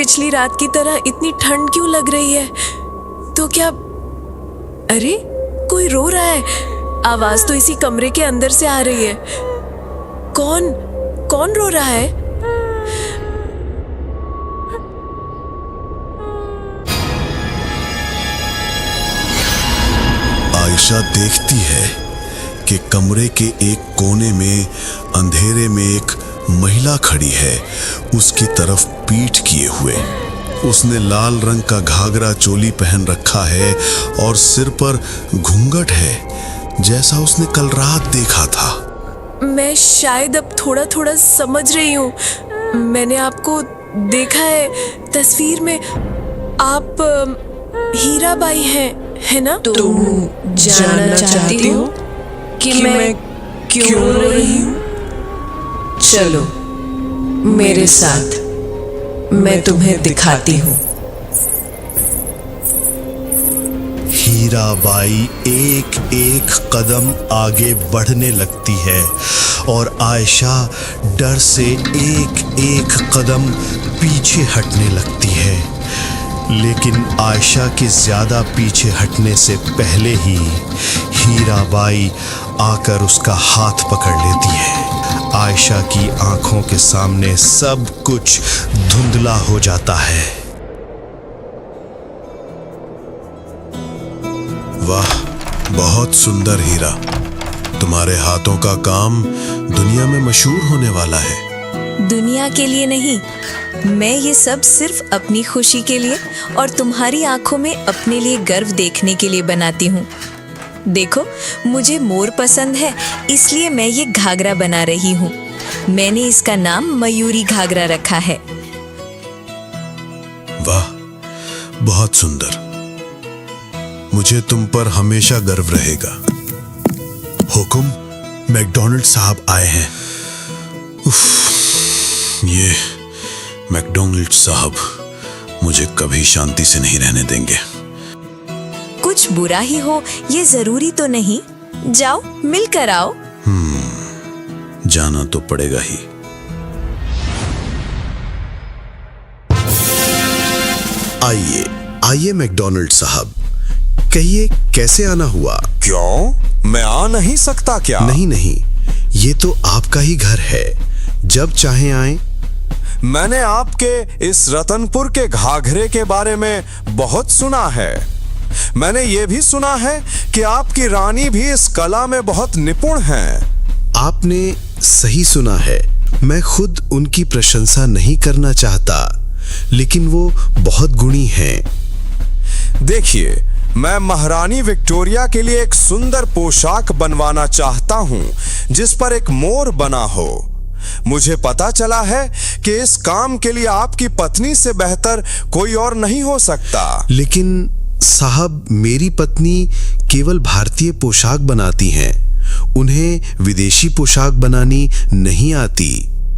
पिछली रात की तरह इतनी ठंड क्यों लग रही है? तो क्या... अरे, कोई रो रहा है। आवाज तो इसी कमरे के अंदर से आ रही है। कौन रो रहा है? आयशा देखती है कि कमरे के एक कोने में अंधेरे में एक महिला खड़ी है, उसकी तरफ पीठ किए हुए। उसने लाल रंग का घाघरा चोली पहन रखा है और सिर पर घूंघट है, जैसा उसने कल रात देखा था। मैं शायद अब थोड़ा समझ रही हूँ। मैंने आपको देखा है तस्वीर में। आप हीराबाई हैं, है ना? तुम जानना चाहती हो कि मैं क्यों रो रही हूँ? चलो मेरे साथ, मैं तुम्हें दिखाती हूँ। हीराबाई एक एक कदम आगे बढ़ने लगती है और आयशा डर से एक एक कदम पीछे हटने लगती है। लेकिन आयशा के ज्यादा पीछे हटने से पहले ही हीराबाई आकर उसका हाथ पकड़ लेती है। आयशा की आंखों के सामने सब कुछ धुंधला हो जाता है। वाह, बहुत सुंदर हीरा। तुम्हारे हाथों का काम दुनिया में मशहूर होने वाला है। दुनिया के लिए नहीं, मैं ये सब सिर्फ अपनी खुशी के लिए और तुम्हारी आंखों में अपने लिए गर्व देखने के लिए बनाती हूँ। देखो, मुझे मोर पसंद है, इसलिए मैं ये घाघरा बना रही हूँ। मैंने इसका नाम मयूरी घाघरा रखा है। वाह, बहुत सुंदर। मुझे तुम पर हमेशा गर्व रहेगा। हुकुम, मैकडॉनल्ड साहब आए हैं। ये मैकडॉनल्ड साहब मुझे कभी शांति से नहीं रहने देंगे। कुछ बुरा ही हो ये जरूरी तो नहीं। जाओ, मिलकर आओ। जाना तो पड़ेगा ही। आइए मैकडॉनल्ड साहब, कहिए कैसे आना हुआ? क्यों, मैं आ नहीं सकता क्या? नहीं, ये तो आपका ही घर है, जब चाहे आए। मैंने आपके इस रतनपुर के घाघरे के बारे में बहुत सुना है। मैंने ये भी सुना है कि आपकी रानी भी इस कला में बहुत निपुण हैं। आपने सही सुना है। मैं खुद उनकी प्रशंसा नहीं करना चाहता, लेकिन वो बहुत गुणी हैं। देखिए, मैं महारानी विक्टोरिया के लिए एक सुंदर पोशाक बनवाना चाहता हूं, जिस पर एक मोर बना हो। मुझे पता चला है कि इस काम के लिए आपकी पत्नी से बेहतर कोई और नहीं हो सकता। लेकिन साहब, मेरी पत्नी केवल भारतीय पोशाक बनाती हैं, उन्हें विदेशी पोशाक बनानी नहीं आती।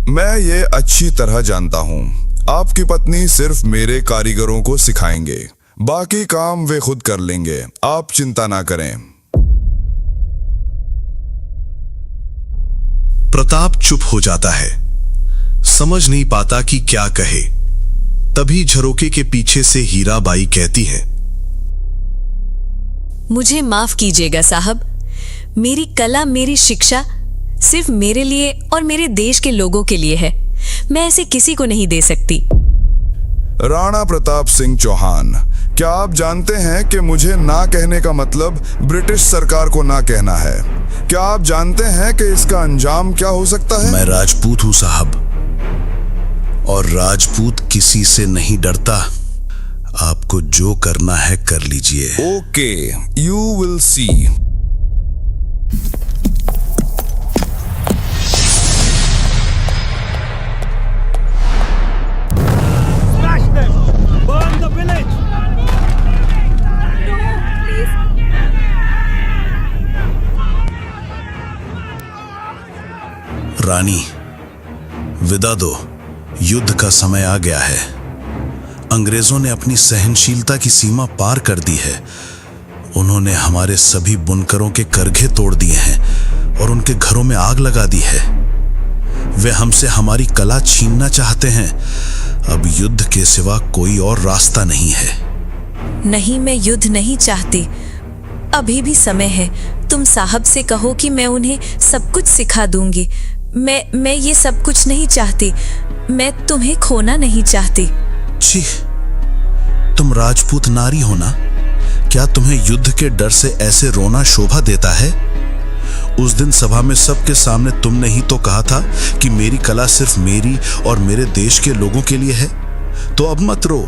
मैं ये अच्छी तरह जानता हूँ। आपकी पत्नी सिर्फ मेरे कारीगरों को सिखाएंगे, बाकी काम वे खुद कर लेंगे, आप चिंता ना करें। प्रताप चुप हो जाता है, समझ नहीं पाता कि क्या कहे। तभी झरोके के पीछे से हीराबाई कहती है, मुझे माफ कीजिएगा साहब, मेरी कला, मेरी शिक्षा सिर्फ मेरे लिए और मेरे देश के लोगों के लिए है। मैं ऐसे किसी को नहीं दे सकती। राणा प्रताप सिंह चौहान, क्या आप जानते हैं कि मुझे ना कहने का मतलब ब्रिटिश सरकार को ना कहना है? क्या आप जानते हैं कि इसका अंजाम क्या हो सकता है? मैं राजपूत हूं साहब, और राजपूत किसी से नहीं डरता। आपको जो करना है कर लीजिए। Okay, you will see. रानी, विदा दो, युद्ध का समय आ गया है। अंग्रेजों ने अपनी सहनशीलता की सीमा पार कर दी है। उन्होंने हमारे सभी बुनकरों के करघे तोड़ दिए हैं और उनके घरों में आग लगा दी है। वे हमसे हमारी कला छीनना चाहते हैं। अब युद्ध के सिवा कोई और रास्ता नहीं है। नहीं, मैं युद्ध नहीं चाहती। अभी भी समय है। तुम साहब से कहो कि मैं उन्हें सब कुछ सिखा दूंगी। मैं ये सब कुछ नहीं चाहती। मैं तुम्हें खोना नहीं चाहती। छी, तुम राजपूत नारी हो ना? क्या तुम्हें युद्ध के डर से ऐसे रोना शोभा देता है? उस दिन सभा में सबके सामने तुमने ही तो कहा था कि मेरी कला सिर्फ मेरी और मेरे देश के लोगों के लिए है। तो अब मत रो।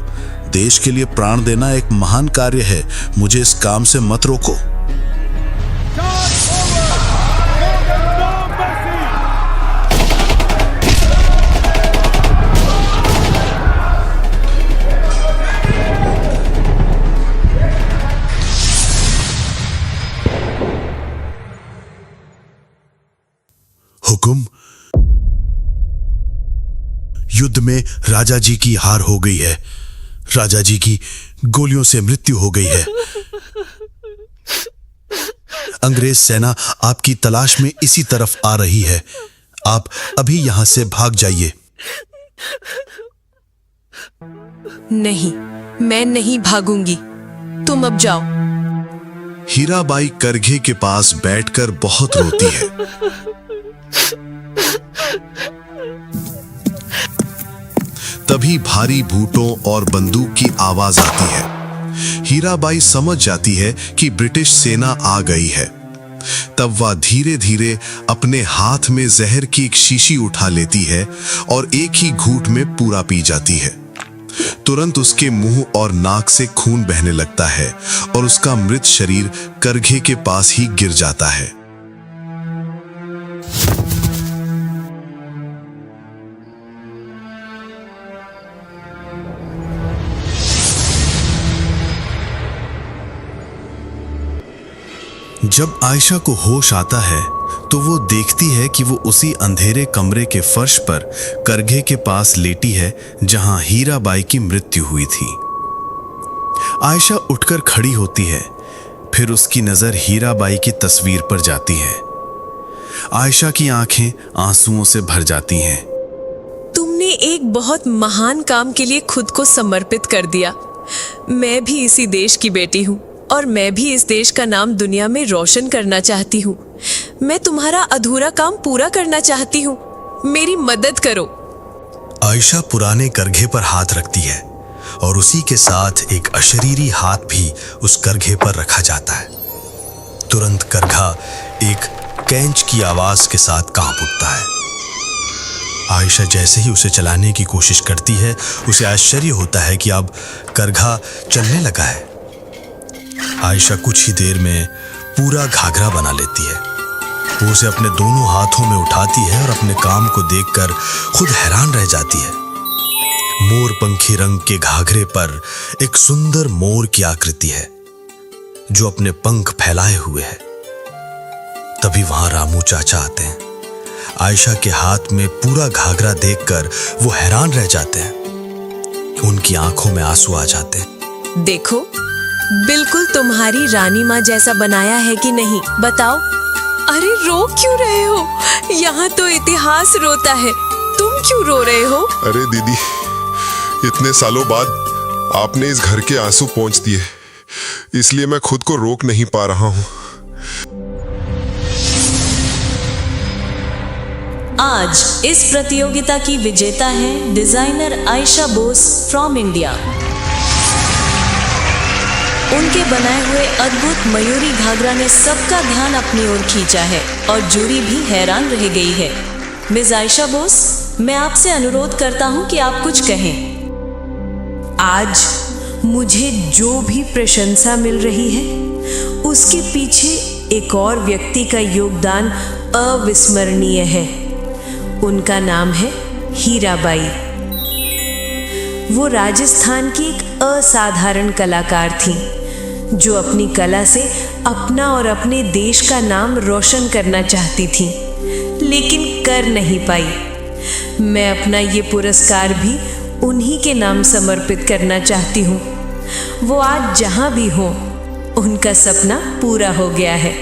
देश के लिए प्राण देना एक महान कार्य है। मुझे इस काम से मत रोको। हुकुम, युद्ध में राजा जी की हार हो गई है। राजा जी की गोलियों से मृत्यु हो गई है। अंग्रेज सेना आपकी तलाश में इसी तरफ आ रही है। आप अभी यहां से भाग जाइए। नहीं, मैं नहीं भागूंगी। तुम अब जाओ। हीराबाई करघे के पास बैठकर बहुत रोती है। तभी भारी बूटों और बंदूक की आवाज आती है। हीराबाई समझ जाती है कि ब्रिटिश सेना आ गई है। तब वह धीरे धीरे अपने हाथ में जहर की एक शीशी उठा लेती है और एक ही घूंट में पूरा पी जाती है। तुरंत उसके मुंह और नाक से खून बहने लगता है और उसका मृत शरीर करघे के पास ही गिर जाता है। जब आयशा को होश आता है तो वो देखती है कि वो उसी अंधेरे कमरे के फर्श पर करघे के पास लेटी है जहां हीराबाई की मृत्यु हुई थी। आयशा उठकर खड़ी होती है। फिर उसकी नजर हीराबाई की तस्वीर पर जाती है। आयशा की आंखें आंसुओं से भर जाती हैं। तुमने एक बहुत महान काम के लिए खुद को समर्पित कर दिया। मैं भी इसी देश की बेटी हूँ और मैं भी इस देश का नाम दुनिया में रोशन करना चाहती हूँ। मैं तुम्हारा अधूरा काम पूरा करना चाहती हूँ। मेरी मदद करो। आयशा पुराने करघे पर हाथ रखती है और उसी के साथ एक अशरीरी हाथ भी उस करघे पर रखा जाता है। तुरंत करघा एक कैंच की आवाज के साथ कांप उठता है। आयशा जैसे ही उसे चलाने की कोशिश करती है, उसे आश्चर्य होता है कि अब करघा चलने लगा है। आयशा कुछ ही देर में पूरा घाघरा बना लेती है। वो उसे अपने दोनों हाथों में उठाती है और अपने काम को देखकर खुद हैरान रह जाती है। मोर पंखी रंग के घाघरे पर एक सुंदर मोर की आकृति है जो अपने पंख फैलाए हुए है। तभी वहां रामू चाचा आते हैं। आयशा के हाथ में पूरा घाघरा देखकर वो हैरान रह जाते हैं। उनकी आंखों में आंसू आ जाते हैं। देखो, बिल्कुल तुम्हारी रानी माँ जैसा बनाया है कि नहीं, बताओ। अरे रो क्यों रहे हो? यहाँ तो इतिहास रोता है। तुम क्यों रो रहे हो? अरे दीदी, इतने सालों बाद आपने इस घर के आंसू पोंछ दिए, इसलिए मैं खुद को रोक नहीं पा रहा हूँ। आज इस प्रतियोगिता की विजेता है designer Ayesha Bose from India. उनके बनाए हुए अद्भुत मयूरी घाघरा ने सबका ध्यान अपनी ओर खींचा है और जूरी भी हैरान रह गई है। मिस आयशा बोस, मैं आपसे अनुरोध करता हूं कि आप कुछ कहें। आज मुझे जो भी प्रशंसा मिल रही है, उसके पीछे एक और व्यक्ति का योगदान अविस्मरणीय है। उनका नाम है हीराबाई। वो राजस्थान की एक असाधारण कलाकार थी जो अपनी कला से अपना और अपने देश का नाम रोशन करना चाहती थी, लेकिन कर नहीं पाई। मैं अपना ये पुरस्कार भी उन्हीं के नाम समर्पित करना चाहती हूँ। वो आज जहाँ भी हो, उनका सपना पूरा हो गया है।